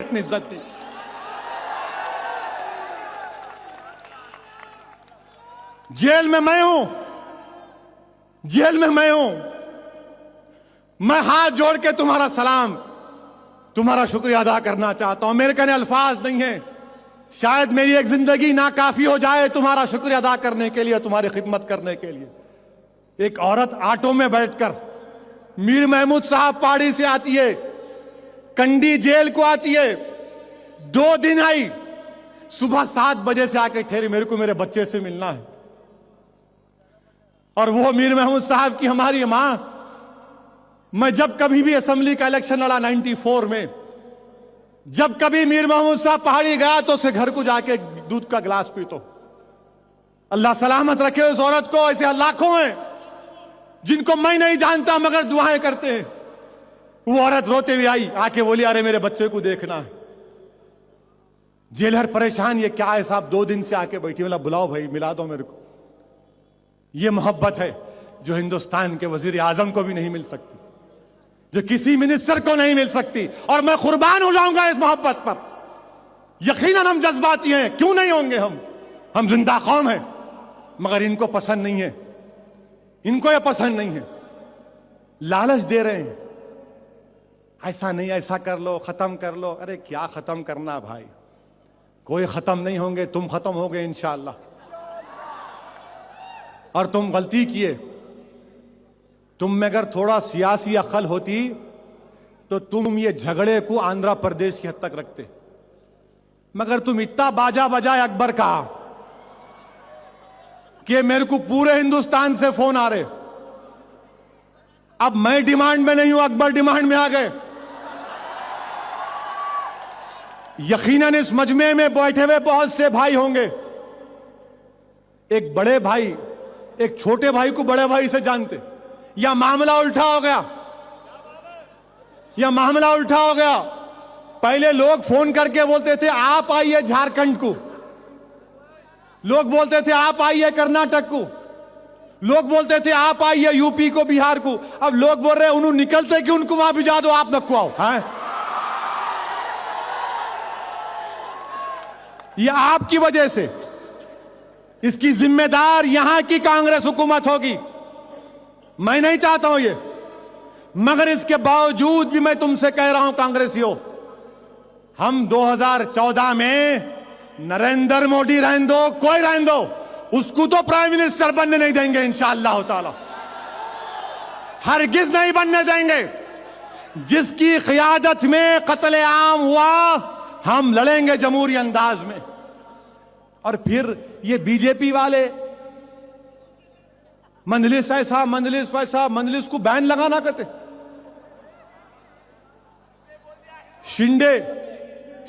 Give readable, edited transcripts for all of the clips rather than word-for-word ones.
इतनी इज्जत दी। जेल में मैं हूं, जेल में मैं हूं। मैं हाथ जोड़ के तुम्हारा सलाम, तुम्हारा शुक्रिया अदा करना चाहता हूं। मेरे कहने अल्फाज नहीं है, शायद मेरी एक जिंदगी नाकाफी हो जाए तुम्हारा शुक्रिया अदा करने के लिए, तुम्हारी खिदमत करने के लिए। एक औरत ऑटो में बैठकर मीर महमूद साहब पहाड़ी से आती है, कंडी जेल को आती है, 2 दिन आई, सुबह 7 बजे से आके ठहरी, मेरे को मेरे बच्चे से मिलना है। और वो मीर महमूद साहब की हमारी मां, मैं जब कभी भी असेंबली का इलेक्शन लड़ा 94 में, जब कभी मीर महमूद साहब पहाड़ी गया तो उसे घर को जाके दूध का गिलास पीतो। अल्लाह सलामत रखे उस औरत को। ऐसे लाखों हैं जिनको मैं नहीं जानता मगर दुआएं करते हैं। वो औरत रोते हुए आई, आके बोली अरे मेरे बच्चे को देखना है। जेलर परेशान, ये क्या है साहब, 2 दिन से आके बैठी। बोला बुलाओ भाई, मिला दो मेरे को। ये मोहब्बत है जो हिंदुस्तान के वजीर आजम को भी नहीं मिल सकती, जो किसी मिनिस्टर को नहीं मिल सकती। और मैं कुर्बान हो जाऊंगा इस मोहब्बत पर। यकीनन हम जज्बाती हैं, क्यों नहीं होंगे हम जिंदा कौम हैं, मगर इनको पसंद नहीं है, इनको यह पसंद नहीं है। लालच दे रहे हैं, ऐसा नहीं, ऐसा कर लो, खत्म कर लो। अरे क्या खत्म करना भाई, कोई खत्म नहीं होंगे, तुम खत्म होगे इंशाअल्लाह। और तुम गलती किए, तुम में अगर थोड़ा सियासी अक्ल होती तो तुम ये झगड़े को आंध्र प्रदेश की हद तक रखते, मगर तुम इतना बाजा बजाए अकबर का कि मेरे को पूरे हिंदुस्तान से फोन आ रहे। अब मैं डिमांड में नहीं हूं, अकबर डिमांड में आ गए। यकीनन इस मजमे में बैठे हुए बहुत से भाई होंगे, एक बड़े भाई एक छोटे भाई को बड़े भाई से जानते, या मामला उल्टा हो गया, या मामला उल्टा हो गया। पहले लोग फोन करके बोलते थे आप आइए झारखंड को, लोग बोलते थे आप आइए कर्नाटक को, लोग बोलते थे आप आइए यूपी को, बिहार को। अब लोग बोल रहे हैं उन्होंने निकलते कि उनको वहां भिजा दो, आप नको आओ। है ये आपकी वजह से, इसकी जिम्मेदार यहां की कांग्रेस हुकूमत होगी। मैं नहीं चाहता हूं ये, मगर इसके बावजूद भी मैं तुमसे कह रहा हूं कांग्रेसियों, हम 2014 में नरेंद्र मोदी रहने दो, कोई रहने दो, उसको तो प्राइम मिनिस्टर बनने नहीं देंगे इंशाअल्लाह ताला, हरगिज नहीं बनने देंगे। जिसकी क़ियादत में कत्ले आम हुआ, हम लड़ेंगे जमहूरी अंदाज में। और फिर ये बीजेपी वाले मंजलिस ऐसा, मंजलिस वैसा, मंजलिस को बैन लगाना कहते।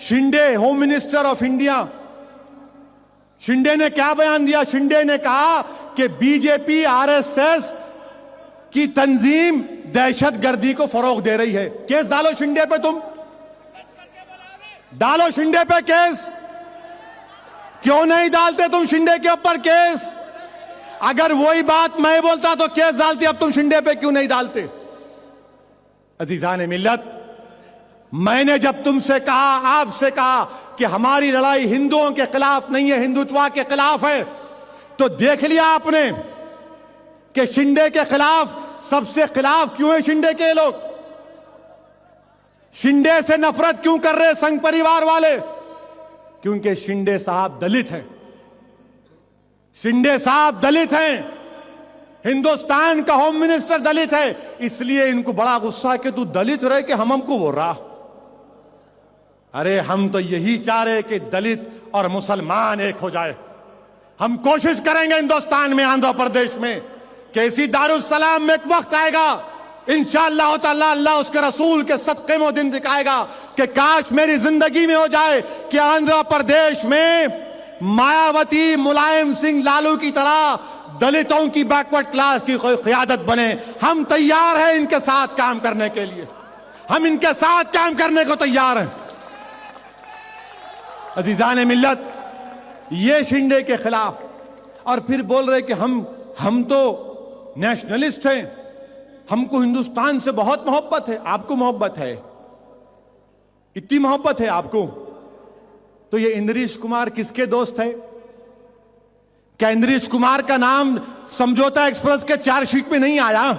Shinde home minister of India, Shinde ने क्या बयान दिया? शिंदे ने कहा कि बीजेपी आरएसएस की तंजीम दहशतगर्दी को फरोग दे रही है। केस डालो शिंदे पे, तुम डालो शिंदे पे केस। क्यों नहीं डालते तुम शिंदे के ऊपर केस? अगर वही बात मैं बोलता तो केस डालती, अब तुम शिंदे पे क्यों नहीं डालते? अजीजान मिल्लत, मैंने जब तुमसे कहा, आपसे कहा कि हमारी लड़ाई हिंदुओं के खिलाफ नहीं है, हिंदुत्व के खिलाफ है, तो देख लिया आपने कि शिंदे के खिलाफ, सबसे खिलाफ क्यों है शिंदे के लोग? शिंदे से नफरत क्यों कर रहे संघ परिवार वाले? क्योंकि शिंदे साहब दलित हैं, शिंदे साहब दलित हैं, हिंदुस्तान का होम मिनिस्टर दलित है, इसलिए इनको बड़ा गुस्सा है कि तू दलित रहे कि हमको बोल रहा। अरे हम तो यही चाह रहे कि दलित और मुसलमान एक हो जाए। हम कोशिश करेंगे हिंदुस्तान में, आंध्र प्रदेश में, कि इसी दारुस्सलाम में एक वक्त आएगा इंशाअल्लाह ताला, अल्लाह उसके रसूल के सदक़े में दिन दिखाएगा कि काश मेरी जिंदगी में हो जाए कि आंध्र प्रदेश में मायावती, मुलायम सिंह लालू की तरह दलितों की बैकवर्ड क्लास की कोई क़ियादत बने। हम तैयार हैं इनके साथ काम करने के लिए, हम इनके साथ काम करने को तैयार हैं। अजीजान मिल्लत, ये शिंदे के खिलाफ, और फिर बोल रहे कि हम तो नेशनलिस्ट हैं, हमको हिंदुस्तान से बहुत मोहब्बत है। आपको मोहब्बत है, इतनी मोहब्बत है आपको तो ये इंद्रेश कुमार किसके दोस्त है? क्या इंद्रेश कुमार का नाम समझौता एक्सप्रेस के चार्जशीट में नहीं आया?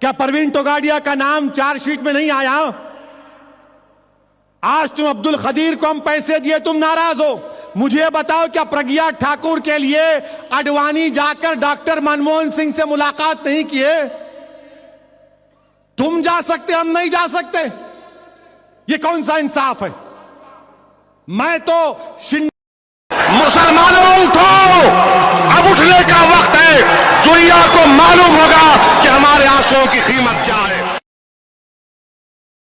क्या परवीन तोगाड़िया का नाम चार्जशीट में नहीं आया? आज तुम अब्दुल खदीर को हम पैसे दिए, तुम नाराज हो। मुझे बताओ, क्या प्रज्ञा ठाकुर के लिए अडवाणी जाकर डॉक्टर मनमोहन सिंह से मुलाकात नहीं किए? तुम जा सकते, हम नहीं जा सकते? ये कौन सा इंसाफ है? मैं तो मुसलमानों उठो, अब उठने का वक्त है। दुनिया को मालूम होगा कि हमारे आंसुओं की कीमत